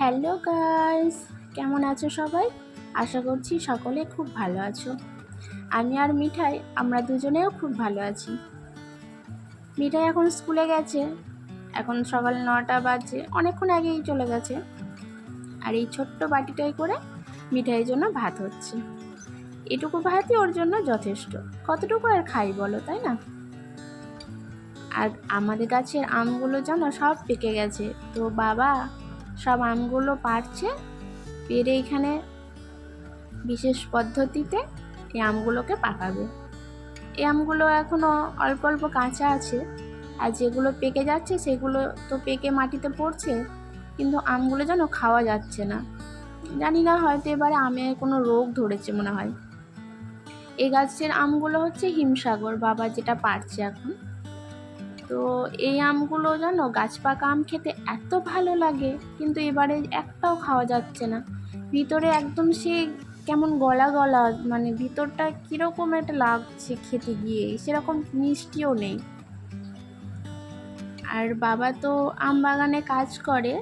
Hello guys, কেমন আছো সবাই? আশা করছি সকলে খুব ভালো আছো। আমি আর মিঠাই আমরা দুজনেও খুব ভালো আছি। মিঠাই এখন স্কুলে গেছে, এখন সকাল 9টা বাজে, অনেকক্ষণ আগেই চলে গেছে। আর এই ছোট্ট বাটিটাই করে মিঠাইয়ের জন্য ভাত হচ্ছে। এটুকু ভাতই ওর জন্য যথেষ্ট। কতটুকু আর খাই বলো, তাই না? আর আমাদের গাছের আমগুলো জানো সব পেকে গেছে, তো বাবা সব আমগুলো পাড়ছে, পেরে এখানে বিশেষ পদ্ধতিতে এই আমগুলোকে পাকাবে। এই আমগুলো এখনো অল্প অল্প কাঁচা আছে, আর যেগুলো পেকে যাচ্ছে সেগুলো তো পেকে মাটিতে পড়ছে, কিন্তু আমগুলো যেন খাওয়া যাচ্ছে না। জানি না, হয়তো এবারে আমের কোনো রোগ ধরেছে মনে হয়। এই গাছের আমগুলো হচ্ছে হিমসাগর, বাবা যেটা পাড়ছে এখন। তো এই আমগুলো জানো গাছ পাকা আম খেতে এত ভালো লাগে, কিন্তু এবারে একটাও খাওয়া যাচ্ছে না। ভিতরে একদম সে কেমন গলা গলা, মানে ভিতরটা কীরকম একটা লাগছে খেতে গিয়ে, সেরকম মিষ্টিও নেই। আর বাবা তো আম বাগানে কাজ করে,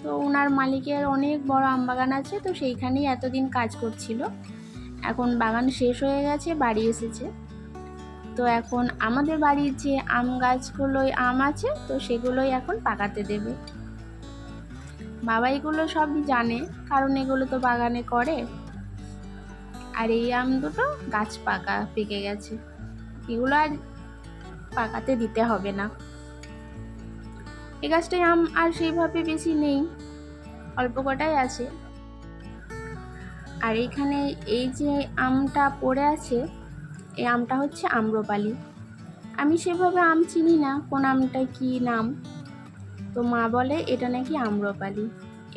তো ওনার মালিকের অনেক বড় আম বাগান আছে, তো সেইখানেই এতদিন কাজ করছিল। এখন বাগান শেষ হয়ে গেছে, বাড়ি এসেছে। তো এখন আমাদের বাড়ির যে আম গাছগুলোই আম আছে, তো সেগুলোই এখন পাকাতে দেবে। বাবা এগুলো সবই জানে, কারণ এগুলো তো বাগানে করে। আর এই আম দুটো গাছ পাকা পেকে গেছে, এগুলো আর পাকাতে দিতে হবে না। এই গাছটায় আম আর সেইভাবে বেশি নেই, অল্প কটাই আছে। আর এইখানে এই যে আমটা পড়ে আছে, এই আমটা হচ্ছে আম্রপালি। আমি সেভাবে আম চিনি না কোন আমটা কি নাম, তো মা বলে এটা নাকি আম্রপালি।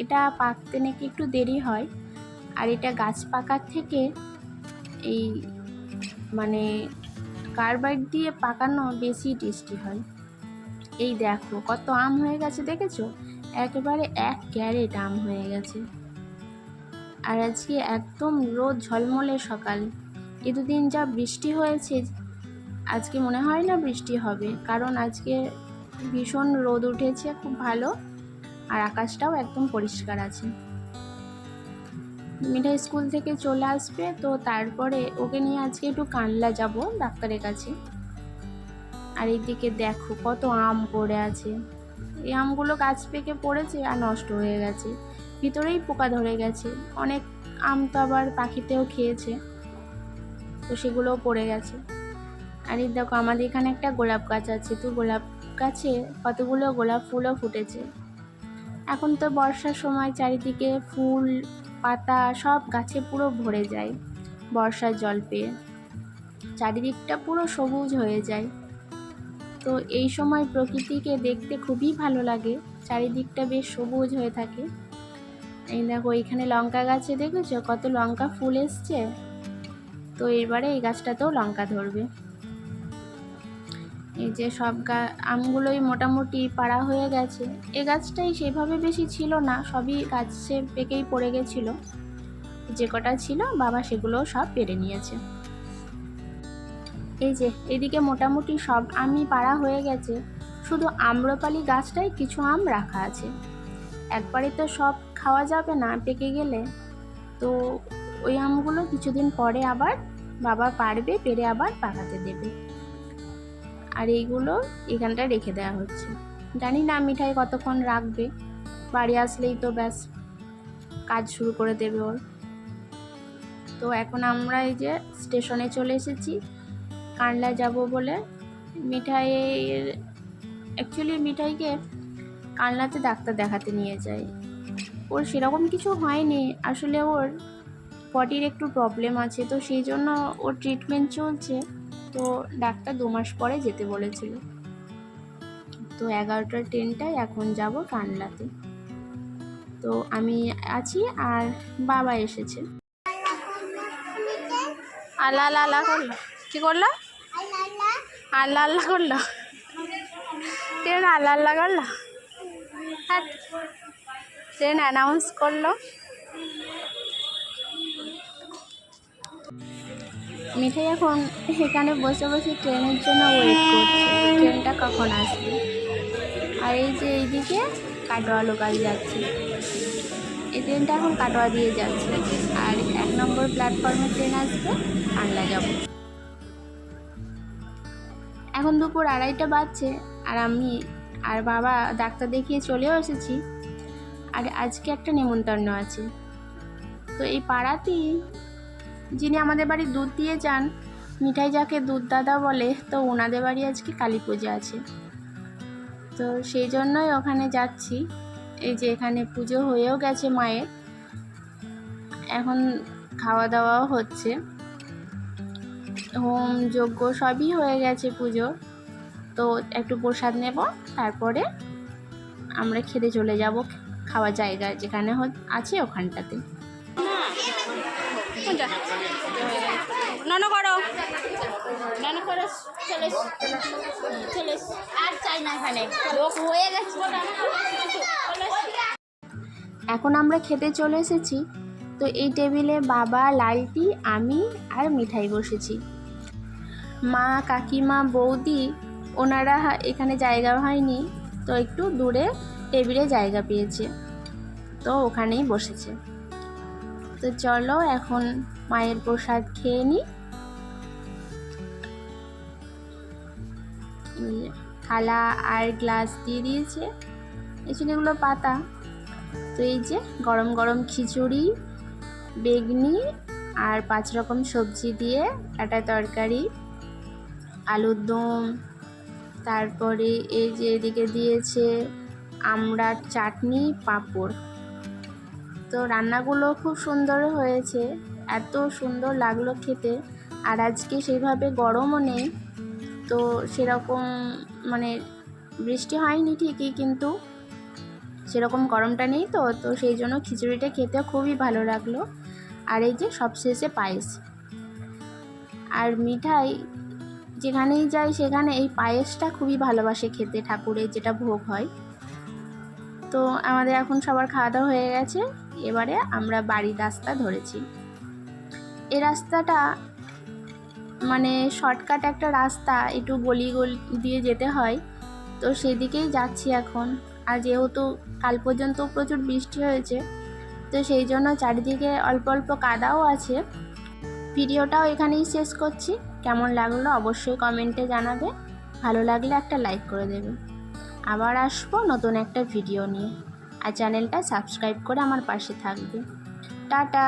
এটা পাকতে নাকি একটু দেরি হয়, আর এটা গাছ পাকার থেকে এই মানে কার্বাইড দিয়ে পাকানো বেশি টেস্টি হয়। এই দেখো কত আম হয়ে গেছে, দেখেছো? একেবারে 1 ক্যারেট আম হয়ে গেছে। আর আজকে একদম রোদ ঝলমলে সকাল। এই দুদিন যা বৃষ্টি হয়েছে, আজকে মনে হয় না বৃষ্টি হবে, কারণ আজকে ভীষণ রোদ উঠেছে, খুব ভালো। আর আকাশটাও একদম পরিষ্কার আছে। মিঠাই স্কুল থেকে চলে আসবে, তো তারপরে ওকে নিয়ে আজকে একটু কানলা যাব ডাক্তারের কাছে। আর এইদিকে দেখো কত আম পড়ে আছে। এই আমগুলো গাছ পেকে পড়েছে আর নষ্ট হয়ে গেছে, ভিতরেই পোকা ধরে গেছে। অনেক আম তো আবার পাখিতেও খেয়েছে, তো সেগুলোও পড়ে গেছে। আর এই দেখো আমাদের এখানে একটা গোলাপ গাছ আছে, তো গোলাপ গাছে কতগুলো গোলাপ ফুলও ফুটেছে। এখন তো বর্ষার সময়, চারিদিকে ফুল পাতা সব গাছে পুরো ভরে যায় বর্ষার জল পেয়ে, চারিদিকটা পুরো সবুজ হয়ে যায়। তো এই সময় প্রকৃতিকে দেখতে খুবই ভালো লাগে, চারিদিকটা বেশ সবুজ হয়ে থাকে। এই দেখো এইখানে লঙ্কা গাছে দেখেছো কত লঙ্কা ফুল এসছে, তো এবারে এই গাছটাতেও লঙ্কা ধরবে। এই যে সব আমগুলোই মোটামুটি পাড়া হয়ে গেছে। এ গাছটাই সেভাবে বেশি ছিল না, সবই গাছে পেকেই পড়ে গেছিলো। যে কটা ছিল বাবা সেগুলোও সব পেরে নিয়েছে। এই যে এদিকে মোটামুটি সব আমই পাড়া হয়ে গেছে, শুধু আম্রপালি গাছটাই কিছু আম রাখা আছে। একবারে তো সব খাওয়া যাবে না পেকে গেলে, তো ওই আমগুলো কিছুদিন পরে আবার বাবা পারবে, পেরে আবার পাকাতে দেবে। আর এইগুলো এখানটায় রেখে দেওয়া হচ্ছে। জানি না মিঠাই কতক্ষণ রাখবে, বাড়ি আসলেই তো ব্যাস কাজ শুরু করে দেবে ওর। তো এখন আমরা এই যে স্টেশনে চলে এসেছি কানলা যাব বলে। মিঠাইকে কানলাতে ডাক্তার দেখাতে নিয়ে যায়। ওর সেরকম কিছু হয়নি, আসলে ওর পটির একটু প্রবলেম আছে, তো সেই জন্য ওর ট্রিটমেন্ট চলছে। তো ডাক্তার 2 মাস পরে যেতে বলেছিল। তো 11টার ট্রেনটায় এখন যাব কানলাতে। তো আমি আছি আর বাবা এসেছে। আল্লাহ আল্লাহ আল্লাহ করলো, কী করলো? আল্লাহ আল্লাহ করলো, ট্রেন আল্লাহ আল্লাহ করলো, হ্যাঁ ট্রেন অ্যানাউন্স করলো। মিঠাই এখন এখানে বসে বসে ট্রেনের জন্য ওয়েট করছে, ট্রেনটা কখন আসবে। আর এই যে এইদিকে কাটোয়া লোকাল যাচ্ছে। এই ট্রেনটা এখন কাটোয়া দিয়ে যাচ্ছে, আর 1 নম্বর প্ল্যাটফর্মে ট্রেন আসবে কানলা যাব। এখন দুপুর 2:30 বাজছে, আর আমি আর বাবা ডাক্তার দেখিয়ে চলেও এসেছি। আর আজকে একটা নেমন্তন্ন আছে। তো এই পাড়াতেই যিনি আমাদের বাড়ি দুধ দিয়ে যান, মিঠাই যাকে দুধ দাদা বলে, তো ওনাদের বাড়ি আজকে কালী পুজো আছে। তো সেই জন্যই ওখানে যাচ্ছি। এই যে এখানে পুজো হয়েও গেছে মায়ের, এখন খাওয়া দাওয়াও হচ্ছে, হোম যজ্ঞ সবই হয়ে গেছে পুজো। তো একটু প্রসাদ নেব, তারপরে আমরা খেতে চলে যাব খাওয়া জায়গা যেখানে আছে ওখানটাতে। নন করো চলে আর চাই না, এখানে লোক হয়ে গেছে। এখন আমরা খেতে চলে এসেছি। তো এই টেবিলে বাবা, লালটি, আমি আর মিঠাই বসেছি। মা, কাকিমা, বৌদি ওনারা এখানে জায়গা হয়নি, তো একটু দূরে টেবিলে জায়গা পেয়েছে, তো ওখানেই বসেছে। তো চলো এখন মায়ের প্রসাদ খেয়ে নিই। থালা আর গ্লাস দিয়ে দিয়েছে, এখানে এগুলো পাতা। তো এই যে গরম গরম খিচুড়ি, বেগনি আর 5 রকম সবজি দিয়ে একটা তরকারি, আলুর দম, তারপরে এই যে এদিকে দিয়েছে আমড়ার চাটনি, পাঁপড়। তো রান্নাগুলো খুব সুন্দর হয়েছে, এত সুন্দর লাগলো খেতে। আর আজকে সেইভাবে গরমও নেই, তো সেরকম মানে বৃষ্টি হয়নি ঠিকই, কিন্তু সেরকম গরমটা নেই। তো তো সেই জন্য খিচুড়িটা খেতে খুবই ভালো লাগলো। আর এই যে সবশেষে পায়েস। আর মিঠাই যেখানেই যাই সেখানে এই পায়েসটা খুবই ভালোবাসে খেতে, ঠাকুরের যেটা ভোগ হয়। তো আমাদের এখন সবার খাওয়া দাওয়া হয়ে গেছে, এবারে আমরা বাড়ির রাস্তা ধরেছি। এই রাস্তাটা মানে শর্টকাট একটা রাস্তা, একটু গলি দিয়ে যেতে হয়, তো সেদিকেই যাচ্ছি এখন। আর যেহেতু কাল পর্যন্ত প্রচুর বৃষ্টি হয়েছে, তো সেই জন্য চারিদিকে অল্প অল্প কাদাও আছে। ভিডিওটাও এখানেই শেষ করছি। কেমন লাগলো অবশ্যই কমেন্টে জানাবে, ভালো লাগলে একটা লাইক করে দেবে। আবার আসবো নতুন একটা ভিডিও নিয়ে, আর চ্যানেলটা সাবস্ক্রাইব করে আমার পাশে থাকবে। টাটা।